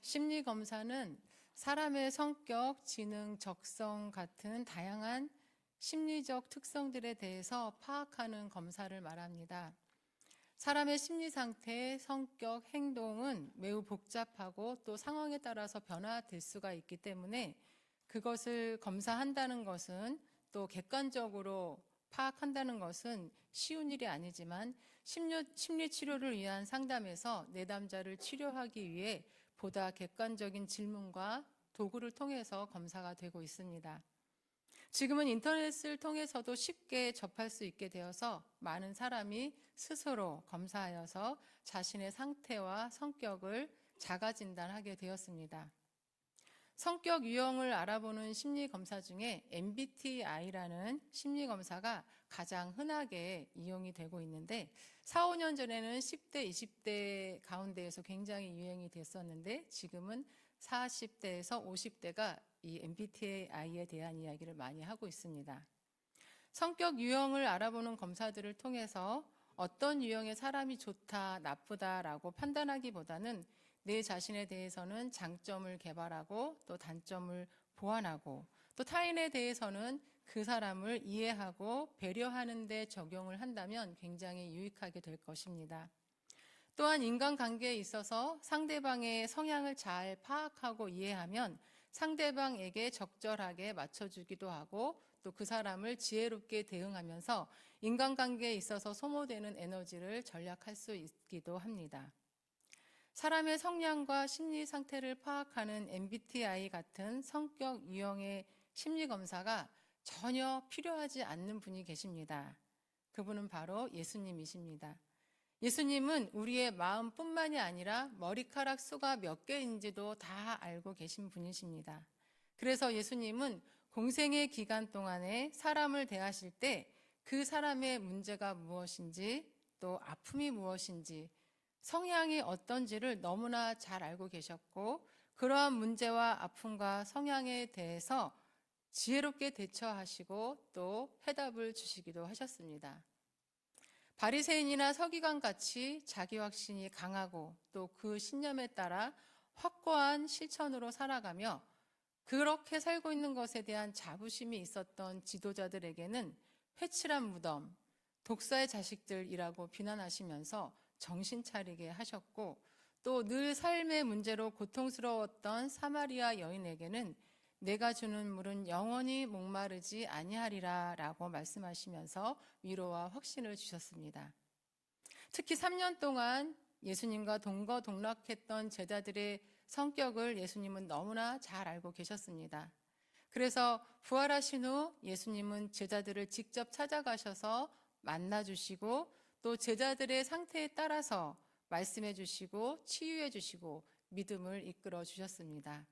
심리 검사는 사람의 성격, 지능, 적성 같은 다양한 심리적 특성들에 대해서 파악하는 검사를 말합니다. 사람의 심리 상태, 성격, 행동은 매우 복잡하고 또 상황에 따라서 변화될 수가 있기 때문에 그것을 검사한다는 것은 또 객관적으로 파악한다는 것은 쉬운 일이 아니지만 심리 치료를 위한 상담에서 내담자를 치료하기 위해 보다 객관적인 질문과 도구를 통해서 검사가 되고 있습니다. 지금은 인터넷을 통해서도 쉽게 접할 수 있게 되어서 많은 사람이 스스로 검사하여서 자신의 상태와 성격을 자가 진단하게 되었습니다. 성격 유형을 알아보는 심리 검사 중에 MBTI라는 심리 검사가 가장 흔하게 이용이 되고 있는데 4, 5년 전에는 10대, 20대 가운데에서 굉장히 유행이 됐었는데 지금은 40대에서 50대가 이 MBTI에 대한 이야기를 많이 하고 있습니다. 성격 유형을 알아보는 검사들을 통해서 어떤 유형의 사람이 좋다, 나쁘다라고 판단하기보다는 내 자신에 대해서는 장점을 개발하고 또 단점을 보완하고 또 타인에 대해서는 그 사람을 이해하고 배려하는 데 적용을 한다면 굉장히 유익하게 될 것입니다. 또한 인간관계에 있어서 상대방의 성향을 잘 파악하고 이해하면 상대방에게 적절하게 맞춰주기도 하고 또 그 사람을 지혜롭게 대응하면서 인간관계에 있어서 소모되는 에너지를 절약할 수 있기도 합니다. 사람의 성향과 심리 상태를 파악하는 MBTI 같은 성격 유형의 심리 검사가 전혀 필요하지 않는 분이 계십니다. 그분은 바로 예수님이십니다. 예수님은 우리의 마음뿐만이 아니라 머리카락 수가 몇 개인지도 다 알고 계신 분이십니다. 그래서 예수님은 공생의 기간 동안에 사람을 대하실 때 그 사람의 문제가 무엇인지 또 아픔이 무엇인지 성향이 어떤지를 너무나 잘 알고 계셨고 그러한 문제와 아픔과 성향에 대해서 지혜롭게 대처하시고 또 해답을 주시기도 하셨습니다. 바리새인이나 서기관 같이 자기 확신이 강하고 또 그 신념에 따라 확고한 실천으로 살아가며 그렇게 살고 있는 것에 대한 자부심이 있었던 지도자들에게는 회칠한 무덤, 독사의 자식들이라고 비난하시면서 정신 차리게 하셨고 또 늘 삶의 문제로 고통스러웠던 사마리아 여인에게는 내가 주는 물은 영원히 목마르지 아니하리라 라고 말씀하시면서 위로와 확신을 주셨습니다. 특히 3년 동안 예수님과 동거동락했던 제자들의 성격을 예수님은 너무나 잘 알고 계셨습니다. 그래서 부활하신 후 예수님은 제자들을 직접 찾아가셔서 만나주시고 또 제자들의 상태에 따라서 말씀해 주시고 치유해 주시고 믿음을 이끌어 주셨습니다.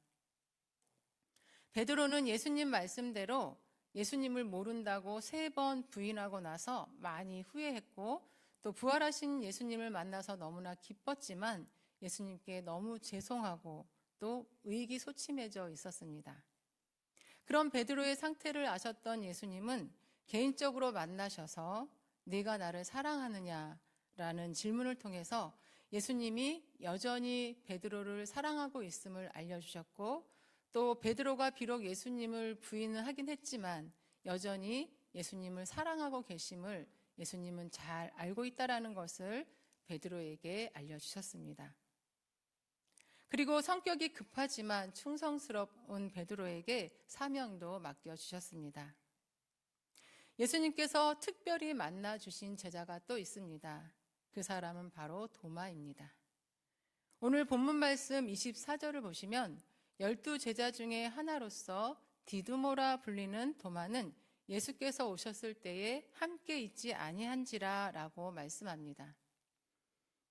베드로는 예수님 말씀대로 예수님을 모른다고 3번 부인하고 나서 많이 후회했고 또 부활하신 예수님을 만나서 너무나 기뻤지만 예수님께 너무 죄송하고 또 의기소침해져 있었습니다. 그런 베드로의 상태를 아셨던 예수님은 개인적으로 만나셔서 네가 나를 사랑하느냐라는 질문을 통해서 예수님이 여전히 베드로를 사랑하고 있음을 알려주셨고 또 베드로가 비록 예수님을 부인을 하긴 했지만 여전히 예수님을 사랑하고 계심을 예수님은 잘 알고 있다는 것을 베드로에게 알려주셨습니다. 그리고 성격이 급하지만 충성스러운 베드로에게 사명도 맡겨주셨습니다. 예수님께서 특별히 만나주신 제자가 또 있습니다. 그 사람은 바로 도마입니다. 오늘 본문 말씀 24절을 보시면 12제자 중에 하나로서 디두모라 불리는 도마는 예수께서 오셨을 때에 함께 있지 아니한지라 라고 말씀합니다.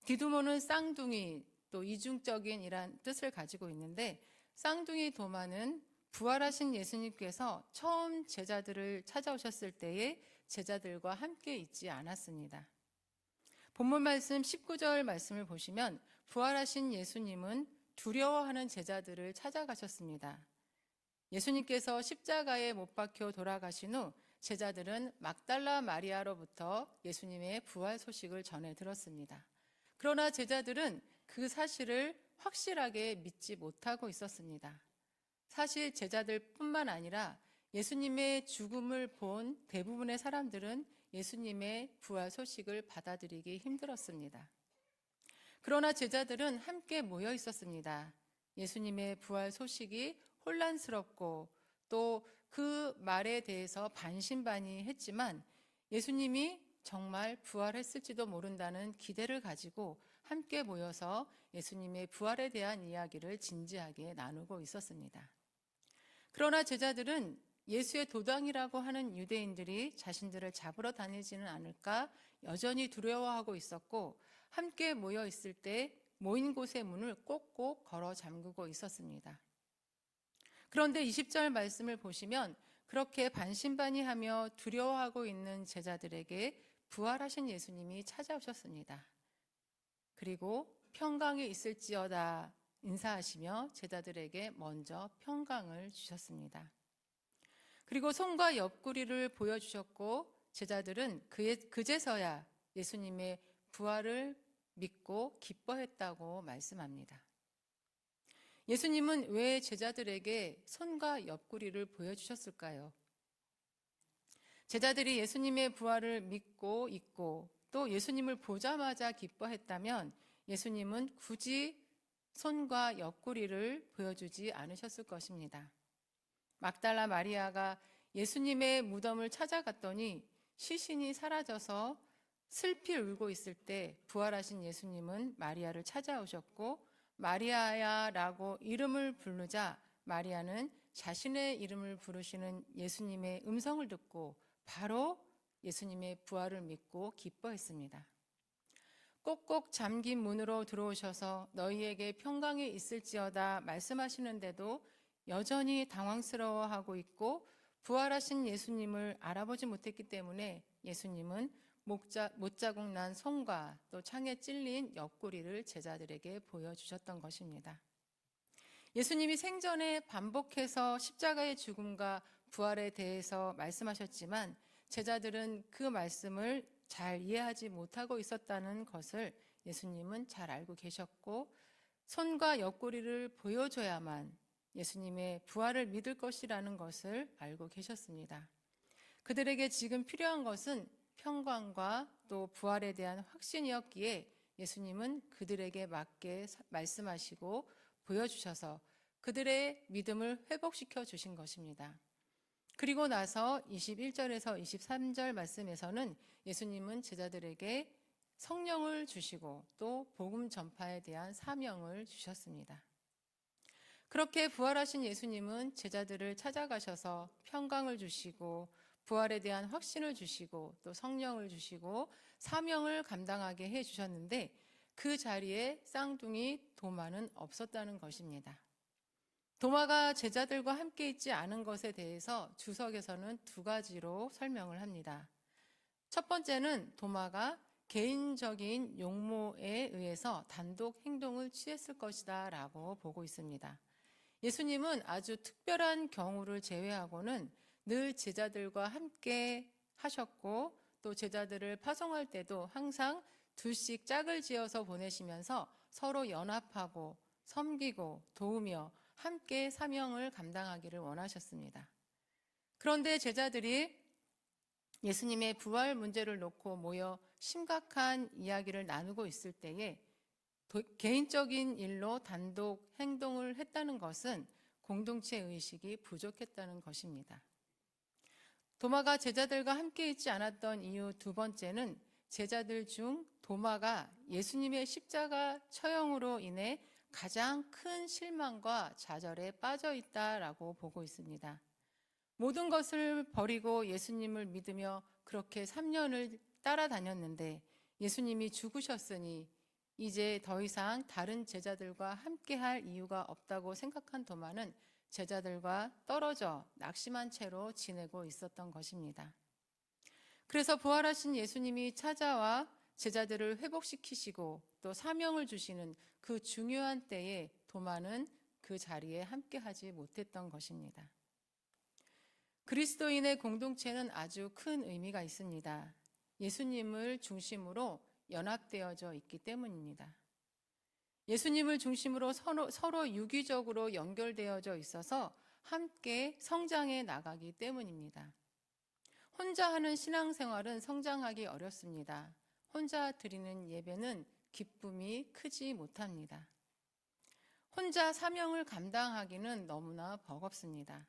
디두모는 쌍둥이 또 이중적인 이란 뜻을 가지고 있는데 쌍둥이 도마는 부활하신 예수님께서 처음 제자들을 찾아오셨을 때에 제자들과 함께 있지 않았습니다. 본문 말씀 19절 말씀을 보시면 부활하신 예수님은 두려워하는 제자들을 찾아가셨습니다. 예수님께서 십자가에 못 박혀 돌아가신 후 제자들은 막달라 마리아로부터 예수님의 부활 소식을 전해 들었습니다. 그러나 제자들은 그 사실을 확실하게 믿지 못하고 있었습니다. 사실 제자들뿐만 아니라 예수님의 죽음을 본 대부분의 사람들은 예수님의 부활 소식을 받아들이기 힘들었습니다. 그러나 제자들은 함께 모여 있었습니다. 예수님의 부활 소식이 혼란스럽고 또 그 말에 대해서 반신반의했지만 예수님이 정말 부활했을지도 모른다는 기대를 가지고 함께 모여서 예수님의 부활에 대한 이야기를 진지하게 나누고 있었습니다. 그러나 제자들은 예수의 도당이라고 하는 유대인들이 자신들을 잡으러 다니지는 않을까 여전히 두려워하고 있었고, 함께 모여 있을 때 모인 곳의 문을 꼭꼭 걸어 잠그고 있었습니다. 그런데 20절 말씀을 보시면 그렇게 반신반의하며 두려워하고 있는 제자들에게 부활하신 예수님이 찾아오셨습니다. 그리고 평강이 있을지어다 인사하시며 제자들에게 먼저 평강을 주셨습니다. 그리고 손과 옆구리를 보여주셨고 제자들은 그제서야 예수님의 부활을 믿고 기뻐했다고 말씀합니다. 예수님은 왜 제자들에게 손과 옆구리를 보여주셨을까요? 제자들이 예수님의 부활을 믿고 있고 또 예수님을 보자마자 기뻐했다면 예수님은 굳이 손과 옆구리를 보여주지 않으셨을 것입니다. 막달라 마리아가 예수님의 무덤을 찾아갔더니 시신이 사라져서 슬피 울고 있을 때 부활하신 예수님은 마리아를 찾아오셨고 마리아야 라고 이름을 부르자 마리아는 자신의 이름을 부르시는 예수님의 음성을 듣고 바로 예수님의 부활을 믿고 기뻐했습니다. 꼭꼭 잠긴 문으로 들어오셔서 너희에게 평강이 있을지어다 말씀하시는데도 여전히 당황스러워하고 있고 부활하신 예수님을 알아보지 못했기 때문에 예수님은 못자국 난 손과 또 창에 찔린 옆구리를 제자들에게 보여주셨던 것입니다. 예수님이 생전에 반복해서 십자가의 죽음과 부활에 대해서 말씀하셨지만 제자들은 그 말씀을 잘 이해하지 못하고 있었다는 것을 예수님은 잘 알고 계셨고 손과 옆구리를 보여줘야만 예수님의 부활을 믿을 것이라는 것을 알고 계셨습니다. 그들에게 지금 필요한 것은 평강과 또 부활에 대한 확신이었기에 예수님은 그들에게 맞게 말씀하시고 보여주셔서 그들의 믿음을 회복시켜 주신 것입니다. 그리고 나서 21절에서 23절 말씀에서는 예수님은 제자들에게 성령을 주시고 또 복음 전파에 대한 사명을 주셨습니다. 그렇게 부활하신 예수님은 제자들을 찾아가셔서 평강을 주시고 부활에 대한 확신을 주시고 또 성령을 주시고 사명을 감당하게 해주셨는데 그 자리에 쌍둥이 도마는 없었다는 것입니다. 도마가 제자들과 함께 있지 않은 것에 대해서 주석에서는 두 가지로 설명을 합니다. 첫 번째는 도마가 개인적인 용모에 의해서 단독 행동을 취했을 것이다 라고 보고 있습니다. 예수님은 아주 특별한 경우를 제외하고는 늘 제자들과 함께 하셨고 또 제자들을 파송할 때도 항상 둘씩 짝을 지어서 보내시면서 서로 연합하고 섬기고 도우며 함께 사명을 감당하기를 원하셨습니다. 그런데 제자들이 예수님의 부활 문제를 놓고 모여 심각한 이야기를 나누고 있을 때에 개인적인 일로 단독 행동을 했다는 것은 공동체 의식이 부족했다는 것입니다. 도마가 제자들과 함께 있지 않았던 이유 두 번째는 제자들 중 도마가 예수님의 십자가 처형으로 인해 가장 큰 실망과 좌절에 빠져 있다라고 보고 있습니다. 모든 것을 버리고 예수님을 믿으며 그렇게 3년을 따라다녔는데 예수님이 죽으셨으니 이제 더 이상 다른 제자들과 함께할 이유가 없다고 생각한 도마는 제자들과 떨어져 낙심한 채로 지내고 있었던 것입니다. 그래서 부활하신 예수님이 찾아와 제자들을 회복시키시고 또 사명을 주시는 그 중요한 때에 도마는 그 자리에 함께하지 못했던 것입니다. 그리스도인의 공동체는 아주 큰 의미가 있습니다. 예수님을 중심으로 연합되어져 있기 때문입니다. 예수님을 중심으로 서로 유기적으로 연결되어져 있어서 함께 성장해 나가기 때문입니다. 혼자 하는 신앙생활은 성장하기 어렵습니다. 혼자 드리는 예배는 기쁨이 크지 못합니다. 혼자 사명을 감당하기는 너무나 버겁습니다.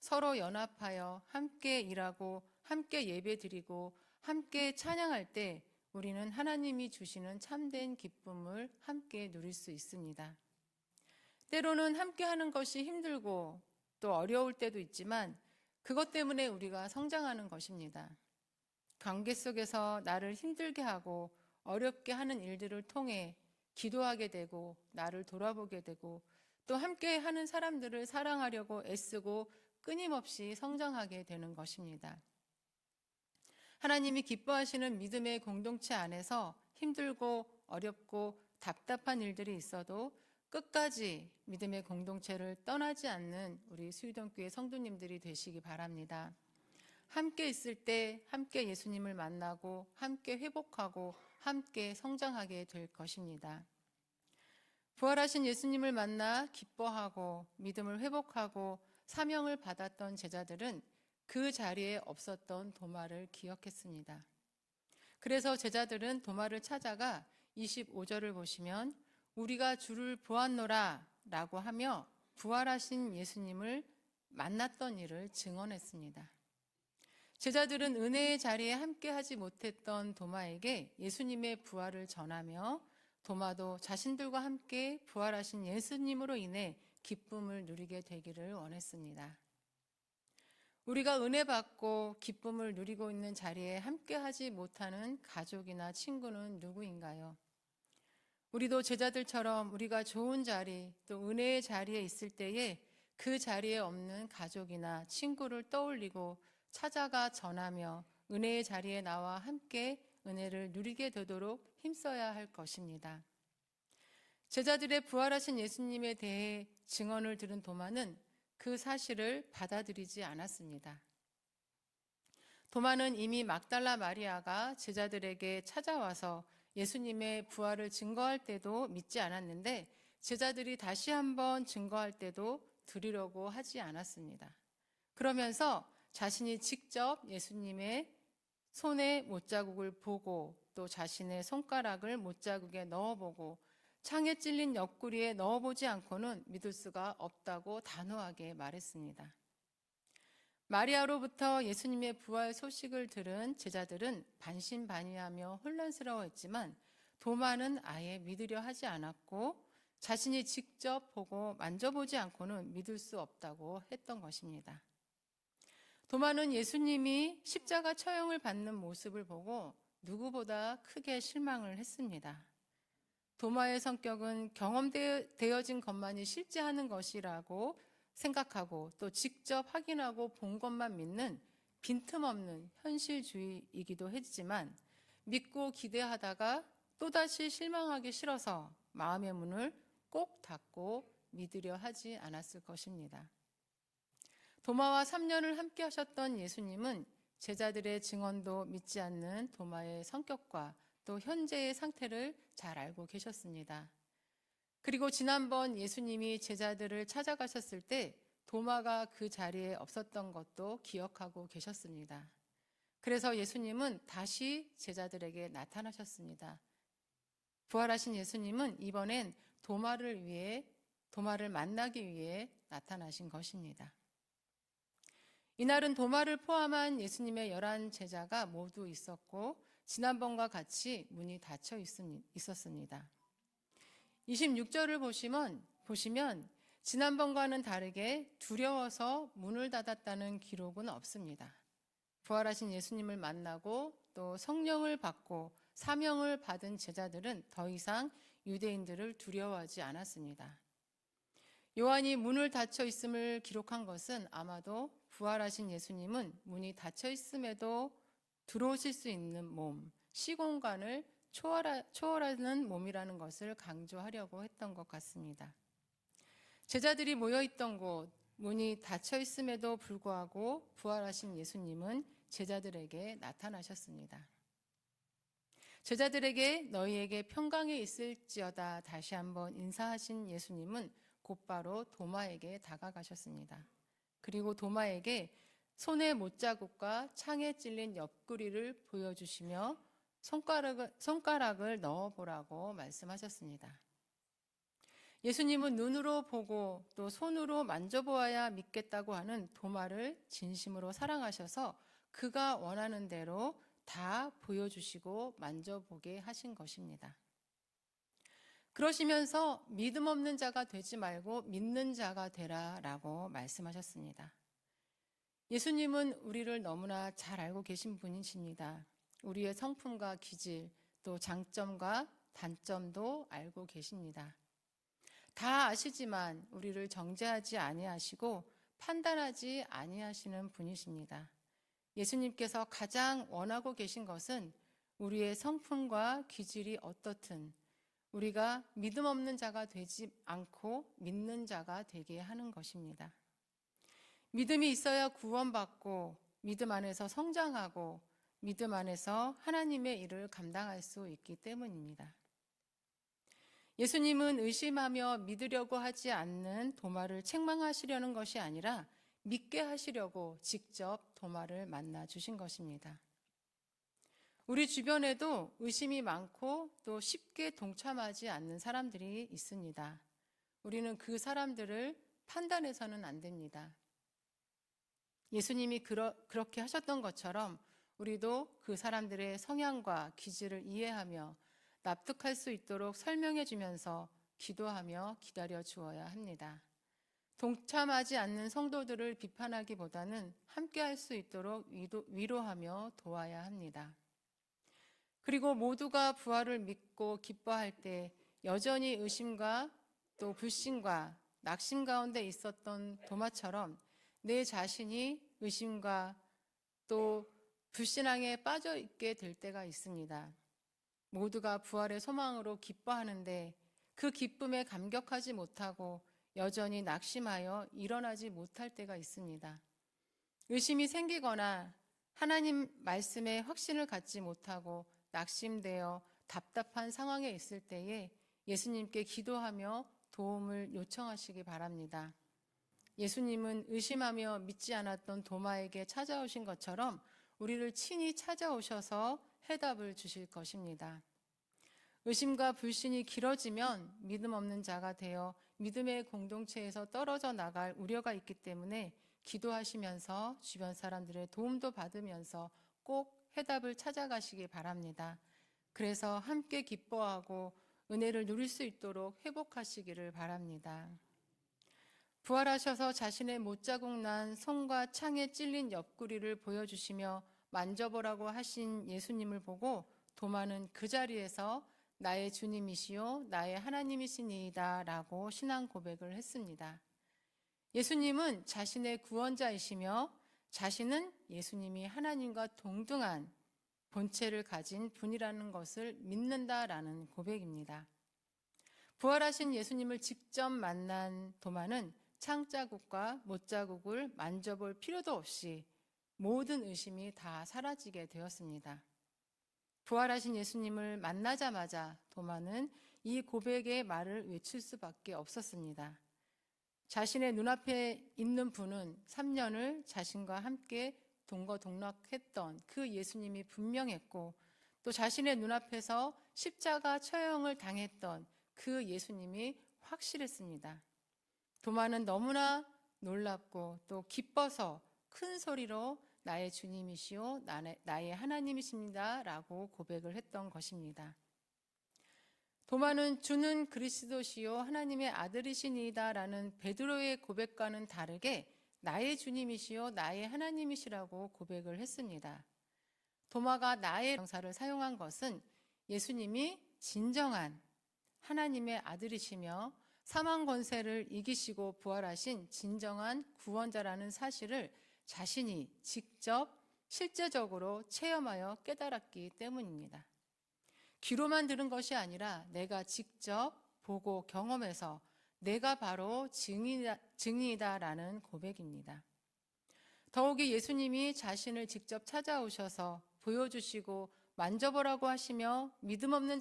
서로 연합하여 함께 일하고 함께 예배드리고 함께 찬양할 때 우리는 하나님이 주시는 참된 기쁨을 함께 누릴 수 있습니다. 때로는 함께 하는 것이 힘들고 또 어려울 때도 있지만 그것 때문에 우리가 성장하는 것입니다. 관계 속에서 나를 힘들게 하고 어렵게 하는 일들을 통해 기도하게 되고 나를 돌아보게 되고 또 함께 하는 사람들을 사랑하려고 애쓰고 끊임없이 성장하게 되는 것입니다. 하나님이 기뻐하시는 믿음의 공동체 안에서 힘들고 어렵고 답답한 일들이 있어도 끝까지 믿음의 공동체를 떠나지 않는 우리 수유동교회 성도님들이 되시기 바랍니다. 함께 있을 때 함께 예수님을 만나고 함께 회복하고 함께 성장하게 될 것입니다. 부활하신 예수님을 만나 기뻐하고 믿음을 회복하고 사명을 받았던 제자들은 그 자리에 없었던 도마를 기억했습니다. 그래서 제자들은 도마를 찾아가 25절을 보시면 우리가 주를 보았노라 라고 하며 부활하신 예수님을 만났던 일을 증언했습니다. 제자들은 은혜의 자리에 함께하지 못했던 도마에게 예수님의 부활을 전하며 도마도 자신들과 함께 부활하신 예수님으로 인해 기쁨을 누리게 되기를 원했습니다. 우리가 은혜 받고 기쁨을 누리고 있는 자리에 함께하지 못하는 가족이나 친구는 누구인가요? 우리도 제자들처럼 우리가 좋은 자리 또 은혜의 자리에 있을 때에 그 자리에 없는 가족이나 친구를 떠올리고 찾아가 전하며 은혜의 자리에 나와 함께 은혜를 누리게 되도록 힘써야 할 것입니다. 제자들의 부활하신 예수님에 대해 증언을 들은 도마는 그 사실을 받아들이지 않았습니다. 도마는 이미 막달라 마리아가 제자들에게 찾아와서 예수님의 부활을 증거할 때도 믿지 않았는데 제자들이 다시 한번 증거할 때도 드리려고 하지 않았습니다. 그러면서 자신이 직접 예수님의 손에 못자국을 보고 또 자신의 손가락을 못자국에 넣어보고 창에 찔린 옆구리에 넣어보지 않고는 믿을 수가 없다고 단호하게 말했습니다. 마리아로부터 예수님의 부활 소식을 들은 제자들은 반신반의하며 혼란스러워했지만 도마는 아예 믿으려 하지 않았고 자신이 직접 보고 만져보지 않고는 믿을 수 없다고 했던 것입니다. 도마는 예수님이 십자가 처형을 받는 모습을 보고 누구보다 크게 실망을 했습니다. 도마의 성격은 경험되어진 것만이 실제하는 것이라고 생각하고 또 직접 확인하고 본 것만 믿는 빈틈없는 현실주의이기도 했지만 믿고 기대하다가 또다시 실망하기 싫어서 마음의 문을 꼭 닫고 믿으려 하지 않았을 것입니다. 도마와 3년을 함께 하셨던 예수님은 제자들의 증언도 믿지 않는 도마의 성격과 또 현재의 상태를 잘 알고 계셨습니다. 그리고 지난번 예수님이 제자들을 찾아가셨을 때 도마가 그 자리에 없었던 것도 기억하고 계셨습니다. 그래서 예수님은 다시 제자들에게 나타나셨습니다. 부활하신 예수님은 이번엔 도마를 만나기 위해 나타나신 것입니다. 이날은 도마를 포함한 예수님의 11 제자가 모두 있었고 지난번과 같이 문이 닫혀 있었습니다. 26절을 보시면 지난번과는 다르게 두려워서 문을 닫았다는 기록은 없습니다. 부활하신 예수님을 만나고 또 성령을 받고 사명을 받은 제자들은 더 이상 유대인들을 두려워하지 않았습니다. 요한이 문을 닫혀 있음을 기록한 것은 아마도 부활하신 예수님은 문이 닫혀 있음에도 들어오실 수 있는 몸, 시공간을 초월하는 몸이라는 것을 강조하려고 했던 것 같습니다. 제자들이 모여있던 곳, 문이 닫혀 있음에도 불구하고 부활하신 예수님은 제자들에게 나타나셨습니다. 제자들에게 너희에게 평강이 있을지어다 다시 한번 인사하신 예수님은 곧바로 도마에게 다가가셨습니다. 그리고 도마에게 손의 못자국과 창에 찔린 옆구리를 보여주시며 손가락을 넣어보라고 말씀하셨습니다. 예수님은 눈으로 보고 또 손으로 만져보아야 믿겠다고 하는 도마를 진심으로 사랑하셔서 그가 원하는 대로 다 보여주시고 만져보게 하신 것입니다. 그러시면서 믿음 없는 자가 되지 말고 믿는 자가 되라라고 말씀하셨습니다. 예수님은 우리를 너무나 잘 알고 계신 분이십니다. 우리의 성품과 기질, 또 장점과 단점도 알고 계십니다. 다 아시지만 우리를 정죄하지 아니하시고 판단하지 아니하시는 분이십니다. 예수님께서 가장 원하고 계신 것은 우리의 성품과 기질이 어떻든 우리가 믿음 없는 자가 되지 않고 믿는 자가 되게 하는 것입니다. 믿음이 있어야 구원받고 믿음 안에서 성장하고 믿음 안에서 하나님의 일을 감당할 수 있기 때문입니다. 예수님은 의심하며 믿으려고 하지 않는 도마를 책망하시려는 것이 아니라 믿게 하시려고 직접 도마를 만나 주신 것입니다. 우리 주변에도 의심이 많고 또 쉽게 동참하지 않는 사람들이 있습니다. 우리는 그 사람들을 판단해서는 안 됩니다. 예수님이 그렇게 하셨던 것처럼 우리도 그 사람들의 성향과 기질을 이해하며 납득할 수 있도록 설명해 주면서 기도하며 기다려 주어야 합니다. 동참하지 않는 성도들을 비판하기보다는 함께 할 수 있도록 위로하며 도와야 합니다. 그리고 모두가 부활을 믿고 기뻐할 때 여전히 의심과 또 불신과 낙심 가운데 있었던 도마처럼 내 자신이 의심과 또 불신앙에 빠져 있게 될 때가 있습니다. 모두가 부활의 소망으로 기뻐하는데 그 기쁨에 감격하지 못하고 여전히 낙심하여 일어나지 못할 때가 있습니다. 의심이 생기거나 하나님 말씀에 확신을 갖지 못하고 낙심되어 답답한 상황에 있을 때에 예수님께 기도하며 도움을 요청하시기 바랍니다. 예수님은 의심하며 믿지 않았던 도마에게 찾아오신 것처럼 우리를 친히 찾아오셔서 해답을 주실 것입니다. 의심과 불신이 길어지면 믿음 없는 자가 되어 믿음의 공동체에서 떨어져 나갈 우려가 있기 때문에 기도하시면서 주변 사람들의 도움도 받으면서 꼭 해답을 찾아가시기 바랍니다. 그래서 함께 기뻐하고 은혜를 누릴 수 있도록 회복하시기를 바랍니다. 부활하셔서 자신의 못자국 난 손과 창에 찔린 옆구리를 보여주시며 만져보라고 하신 예수님을 보고 도마는 그 자리에서 나의 주님이시요 나의 하나님이시니이다 라고 신앙 고백을 했습니다. 예수님은 자신의 구원자이시며 자신은 예수님이 하나님과 동등한 본체를 가진 분이라는 것을 믿는다라는 고백입니다. 부활하신 예수님을 직접 만난 도마는 창자국과 못자국을 만져볼 필요도 없이 모든 의심이 다 사라지게 되었습니다. 부활하신 예수님을 만나자마자 도마는 이 고백의 말을 외칠 수밖에 없었습니다. 자신의 눈앞에 있는 분은 3년을 자신과 함께 동거동락했던 그 예수님이 분명했고 또 자신의 눈앞에서 십자가 처형을 당했던 그 예수님이 확실했습니다. 도마는 너무나 놀랍고 또 기뻐서 큰 소리로 나의 주님이시오 나의 하나님이십니다 라고 고백을 했던 것입니다. 도마는 주는 그리스도시요 하나님의 아들이시니이다 라는 베드로의 고백과는 다르게 나의 주님이시요 나의 하나님이시라고 고백을 했습니다. 도마가 나의 명사를 사용한 것은 예수님이 진정한 하나님의 아들이시며 사망 권세를 이기시고 부활하신 진정한 구원자라는 사실을 자신이 직접 실제적으로 체험하여 깨달았기 때문입니다. 귀로만 들은 것이 아니라 내가 직접 보고 경험해서 내가 바로 증인이다라는 고백입니다. 더욱이 예수님이 자신을 직접 찾아오셔서 보여주시고 만져보라고 하시며 믿음 없는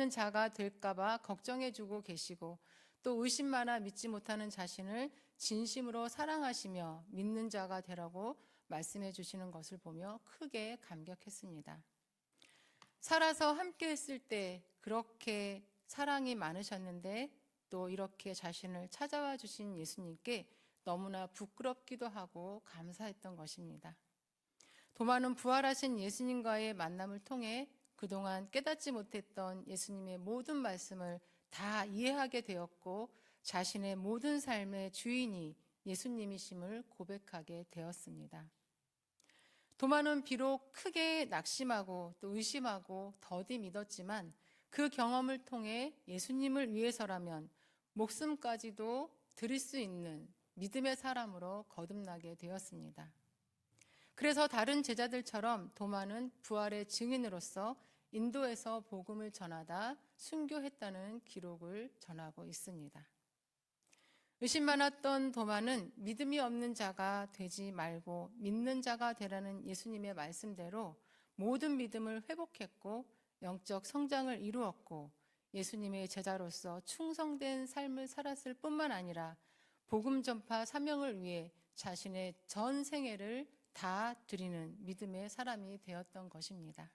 자가 될까봐 걱정해주고 계시고, 또 의심 많아 믿지 못하는 자신을 진심으로 사랑하시며 믿는 자가 되라고 말씀해 주시는 것을 보며 크게 감격했습니다. 살아서 함께 했을 때 그렇게 사랑이 많으셨는데 또 이렇게 자신을 찾아와 주신 예수님께 너무나 부끄럽기도 하고 감사했던 것입니다. 도마는 부활하신 예수님과의 만남을 통해 그동안 깨닫지 못했던 예수님의 모든 말씀을 다 이해하게 되었고, 자신의 모든 삶의 주인이 예수님이심을 고백하게 되었습니다. 도마는 비록 크게 낙심하고 또 의심하고 더디 믿었지만 그 경험을 통해 예수님을 위해서라면 목숨까지도 드릴 수 있는 믿음의 사람으로 거듭나게 되었습니다. 그래서 다른 제자들처럼 도마는 부활의 증인으로서 인도에서 복음을 전하다 순교했다는 기록을 전하고 있습니다. 의심 많았던 도마는 믿음이 없는 자가 되지 말고 믿는 자가 되라는 예수님의 말씀대로 모든 믿음을 회복했고 영적 성장을 이루었고, 예수님의 제자로서 충성된 삶을 살았을 뿐만 아니라 복음 전파 사명을 위해 자신의 전 생애를 다 드리는 믿음의 사람이 되었던 것입니다.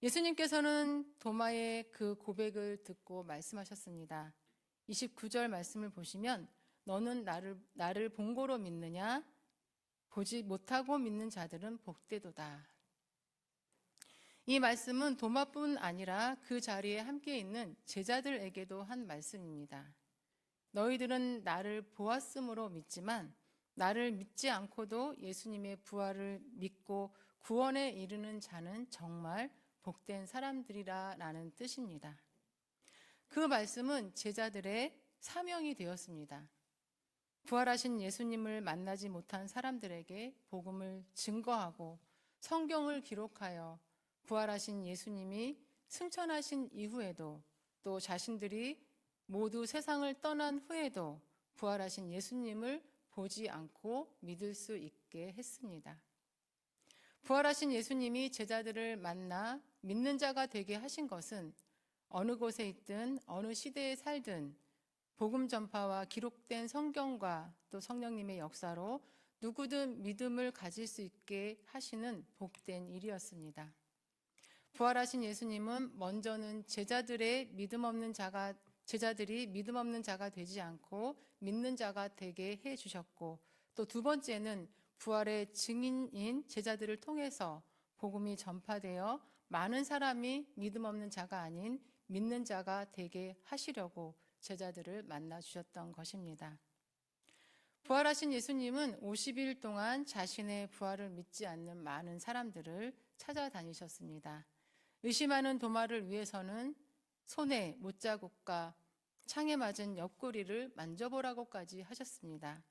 예수님께서는 도마의 그 고백을 듣고 말씀하셨습니다. 29절 말씀을 보시면 너는 나를 본고로 믿느냐? 보지 못하고 믿는 자들은 복되도다. 이 말씀은 도마뿐 아니라 그 자리에 함께 있는 제자들에게도 한 말씀입니다. 너희들은 나를 보았으므로 믿지만 나를 믿지 않고도 예수님의 부활을 믿고 구원에 이르는 자는 정말 복된 사람들이라 라는 뜻입니다. 그 말씀은 제자들의 사명이 되었습니다. 부활하신 예수님을 만나지 못한 사람들에게 복음을 증거하고 성경을 기록하여 부활하신 예수님이 승천하신 이후에도 또 자신들이 모두 세상을 떠난 후에도 부활하신 예수님을 보지 않고 믿을 수 있게 했습니다. 부활하신 예수님이 제자들을 만나 믿는 자가 되게 하신 것은 어느 곳에 있든 어느 시대에 살든 복음 전파와 기록된 성경과 또 성령님의 역사로 누구든 믿음을 가질 수 있게 하시는 복된 일이었습니다. 부활하신 예수님은 먼저는 제자들이 믿음 없는 자가 되지 않고 믿는 자가 되게 해 주셨고, 또 두 번째는 부활의 증인인 제자들을 통해서 복음이 전파되어 많은 사람이 믿음 없는 자가 아닌 믿는 자가 되게 하시려고 제자들을 만나 주셨던 것입니다. 부활하신 예수님은 50일 동안 자신의 부활을 믿지 않는 많은 사람들을 찾아다니셨습니다. 의심하는 도마를 위해서는 손에 못자국과 창에 맞은 옆구리를 만져보라고까지 하셨습니다.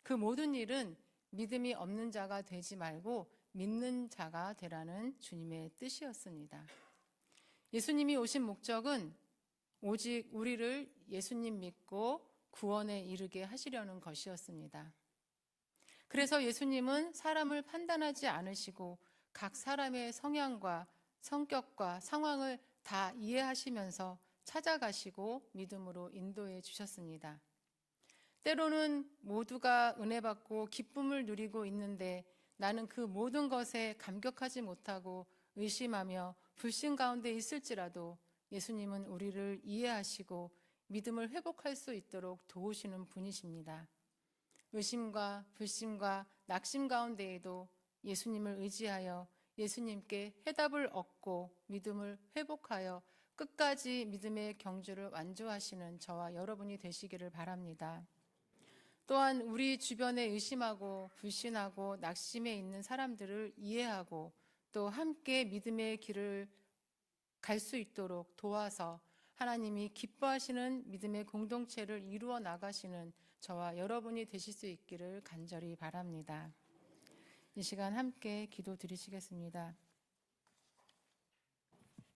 그 모든 일은 믿음이 없는 자가 되지 말고 믿는 자가 되라는 주님의 뜻이었습니다. 예수님이 오신 목적은 오직 우리를 예수님 믿고 구원에 이르게 하시려는 것이었습니다. 그래서 예수님은 사람을 판단하지 않으시고 각 사람의 성향과 성격과 상황을 다 이해하시면서 찾아가시고 믿음으로 인도해 주셨습니다. 때로는 모두가 은혜 받고 기쁨을 누리고 있는데 나는 그 모든 것에 감격하지 못하고 의심하며 불신 가운데 있을지라도 예수님은 우리를 이해하시고 믿음을 회복할 수 있도록 도우시는 분이십니다. 의심과 불신과 낙심 가운데에도 예수님을 의지하여 예수님께 해답을 얻고 믿음을 회복하여 끝까지 믿음의 경주를 완주하시는 저와 여러분이 되시기를 바랍니다. 또한 우리 주변에 의심하고 불신하고 낙심해 있는 사람들을 이해하고 또 함께 믿음의 길을 갈 수 있도록 도와서 하나님이 기뻐하시는 믿음의 공동체를 이루어 나가시는 저와 여러분이 되실 수 있기를 간절히 바랍니다. 이 시간 함께 기도 드리시겠습니다.